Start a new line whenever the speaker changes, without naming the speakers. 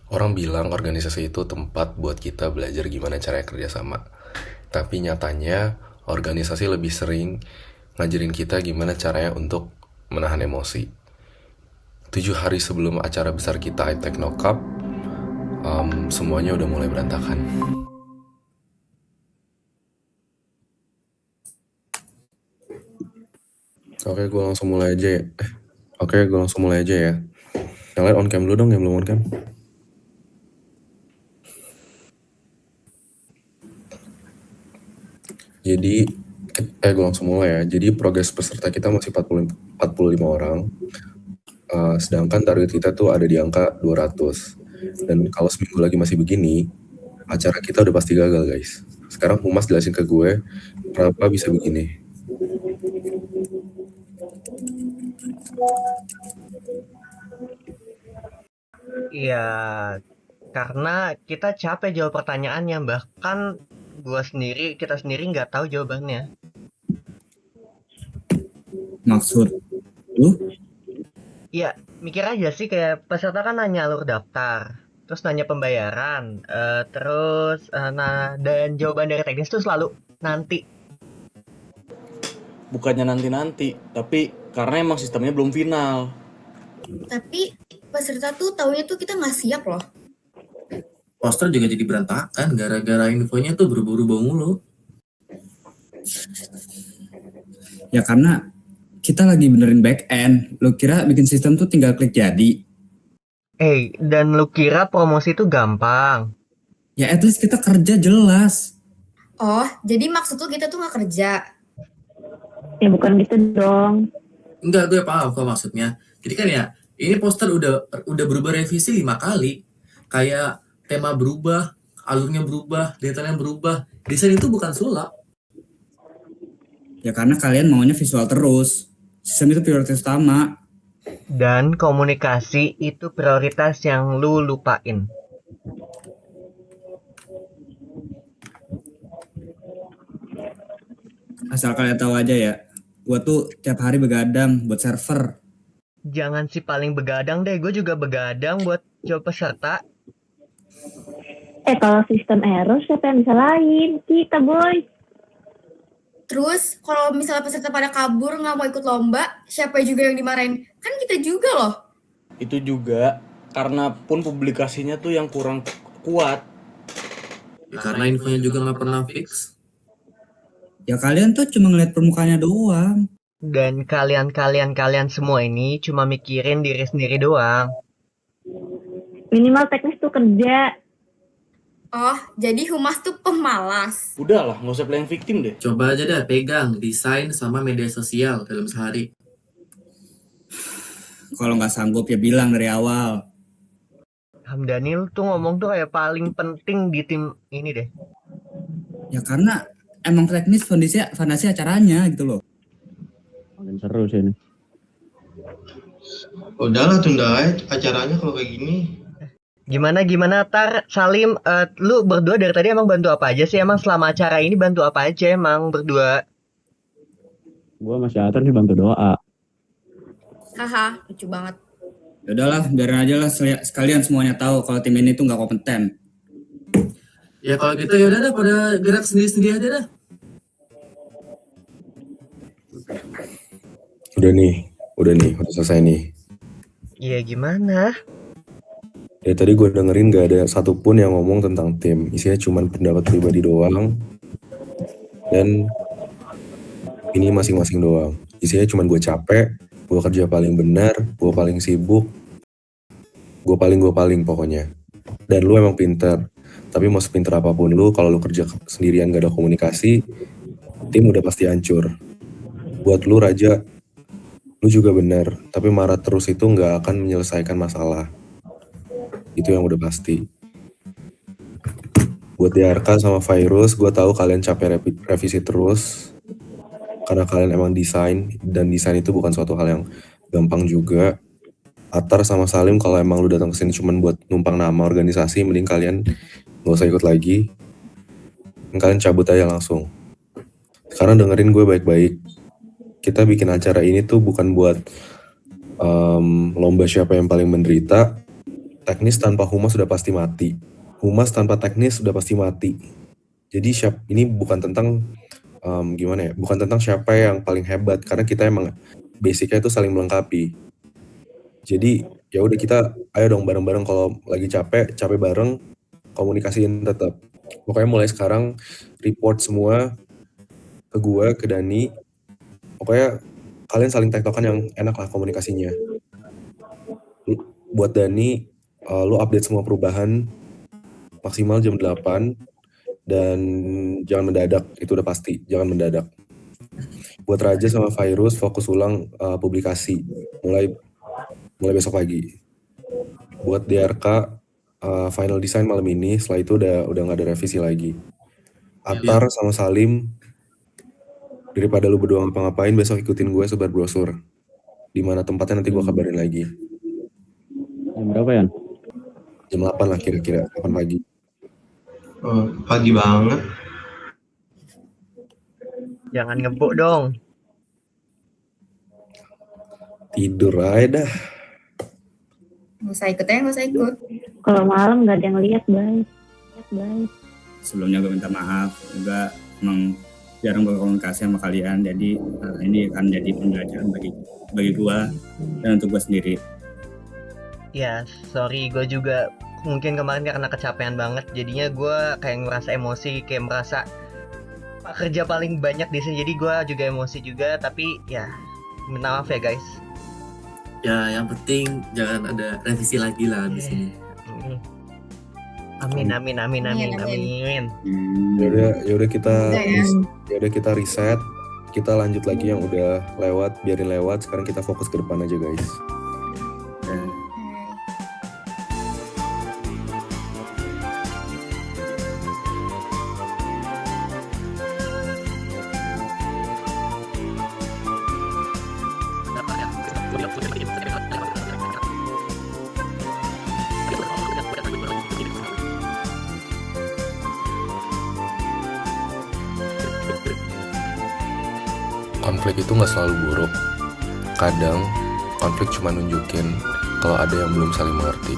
Orang bilang organisasi itu tempat buat kita belajar gimana caranya kerjasama. Tapi nyatanya, organisasi lebih sering ngajarin kita gimana caranya untuk menahan emosi. 7 hari sebelum acara besar kita Techno Cup, semuanya udah mulai berantakan. Oke, gue langsung mulai aja ya. Oke, gue langsung mulai aja ya. Yang lain on cam dulu dong, yang belum on cam. Jadi, gue langsung mulai ya. Jadi progres peserta kita masih 45 orang. Sedangkan target kita tuh ada di angka 200. Dan kalau seminggu lagi masih begini, acara kita udah pasti gagal, guys. Sekarang Humas jelasin ke gue, kenapa bisa begini.
Iya, karena kita capek jawab pertanyaannya, bahkan kita sendiri nggak tahu jawabannya.
Maksud lu?
Iya, mikir aja sih kayak peserta kan nanya alur daftar, terus nanya pembayaran, dan jawaban dari teknis tuh selalu nanti.
Bukannya nanti-nanti, tapi karena emang sistemnya belum final.
Tapi peserta tuh taunya tuh kita nggak siap loh.
Poster juga jadi berantakan gara-gara infonya tuh berubah-ubah mulu.
Ya karena kita lagi benerin back end. Lu kira bikin sistem tuh tinggal klik jadi?
Dan lu kira promosi itu gampang?
Ya at least kita kerja jelas.
Oh, jadi maksud lu kita tuh nggak kerja?
Ya bukan gitu dong.
Enggak, gue paham kok maksudnya. Jadi kan ya, ini poster udah berubah revisi 5 kali. Kayak tema berubah, alurnya berubah, detailnya berubah. Desain itu bukan sulap.
Ya karena kalian maunya visual terus. Sistem itu prioritas utama.
Dan komunikasi itu prioritas yang lu lupain.
Asal kalian tahu aja ya, gua tuh tiap hari begadang buat server.
Jangan si paling begadang deh, gue juga begadang buat jawab peserta.
Kalau sistem error siapa yang disalahin? Kita boy.
Terus kalau misalnya peserta pada kabur nggak mau ikut lomba, siapa juga yang dimarahin? Kan kita juga loh.
Itu juga karena pun publikasinya tuh yang kurang kuat.
Ya, karena infonya juga nggak pernah fix.
Ya kalian tuh cuma ngeliat permukaannya doang.
Dan kalian semua ini cuma mikirin diri sendiri doang.
Minimal teknis tuh kerja.
Oh, jadi Humas tuh pemalas.
Udahlah, nggak usah playing victim deh.
Coba aja deh pegang desain sama media sosial dalam sehari.
Kalau nggak sanggup ya bilang dari awal.
Hamdanil tuh ngomong tuh kayak paling penting di tim ini deh.
Ya karena emang teknis fondasi acaranya gitu loh.
Makin seru sih ini.
Udahlah tunda aja acaranya kalau kayak gini.
Gimana Tar, Salim, lu berdua dari tadi emang bantu apa aja sih? Emang selama acara ini bantu apa aja emang berdua?
Gua masih atur sih bantu doa.
Haha, lucu banget.
Ya udahlah, biarin aja lah sekalian semuanya tahu kalau tim ini tuh nggak kompeten.
Ya kalau gitu ya udah dah pada gerak sendiri-sendiri aja dah.
Udah nih, udah selesai nih.
Iya gimana?
Ya tadi gue dengerin gak ada satupun yang ngomong tentang tim. Isinya cuma pendapat pribadi doang. Dan ini masing-masing doang. Isinya cuma gue capek, gue kerja paling benar, gue paling sibuk, gue paling pokoknya. Dan lu emang pinter. Tapi mau sepinter apapun lu, kalau lu kerja sendirian gak ada komunikasi, tim udah pasti hancur. Buat lu Raja, lu juga benar. Tapi marah terus itu gak akan menyelesaikan masalah. Itu yang udah pasti. Buat DRK sama Virus, gue tahu kalian capek revisi terus. Karena kalian emang desain, dan desain itu bukan suatu hal yang gampang juga. Atar sama Salim, kalau emang lu datang kesini cuma buat numpang nama organisasi, mending kalian gak usah ikut lagi. Kalian cabut aja langsung. Sekarang dengerin gue baik-baik. Kita bikin acara ini tuh bukan buat lomba siapa yang paling menderita, Teknis tanpa humas sudah pasti mati. Humas tanpa teknis sudah pasti mati. Jadi ini bukan tentang gimana ya? Bukan tentang siapa yang paling hebat, karena kita emang basicnya itu saling melengkapi. Jadi ya udah kita ayo dong bareng-bareng, kalau lagi capek bareng, komunikasiin tetap. Pokoknya mulai sekarang report semua ke gua, ke Dani. Pokoknya kalian saling tektokan yang enak lah komunikasinya. Buat Dani, lu update semua perubahan maksimal jam 8 dan jangan mendadak, itu udah pasti, jangan mendadak. Buat Raja sama Virus, fokus ulang publikasi mulai besok pagi. Buat DRK, final design malam ini, setelah itu udah nggak ada revisi lagi. Atar sama Salim, daripada lu berdua ngapa-ngapain, besok ikutin gue sebar brosur. Di mana tempatnya nanti gue kabarin lagi.
Jam berapa ya?
Jam 8 lah kira-kira, 8 pagi.
Pagi banget.
Jangan ngebuk dong.
Tidur aja dah.
Nggak usah ikut ya, nggak usah ikut.
Kalau malam nggak ada yang lihat, guys.
Sebelumnya gue minta maaf juga, emang jarang berkomunikasi sama kalian, jadi ini akan jadi pembelajaran bagi gue dan untuk gue sendiri.
Ya, sorry, gue juga mungkin kemarin karena kecapean banget, jadinya gue kayak ngerasa emosi, kayak merasa kerja paling banyak di sini, jadi gue juga emosi juga, tapi ya minta maaf ya guys.
Ya yang penting jangan ada revisi lagi lah di sini.
Amin.
Ya udah kita
Udah ya.
kita reset, kita lanjut lagi yang udah lewat, biarin lewat. Sekarang kita fokus ke depan aja guys. Konflik itu nggak selalu buruk. Kadang konflik cuma nunjukin kalau ada yang belum saling mengerti.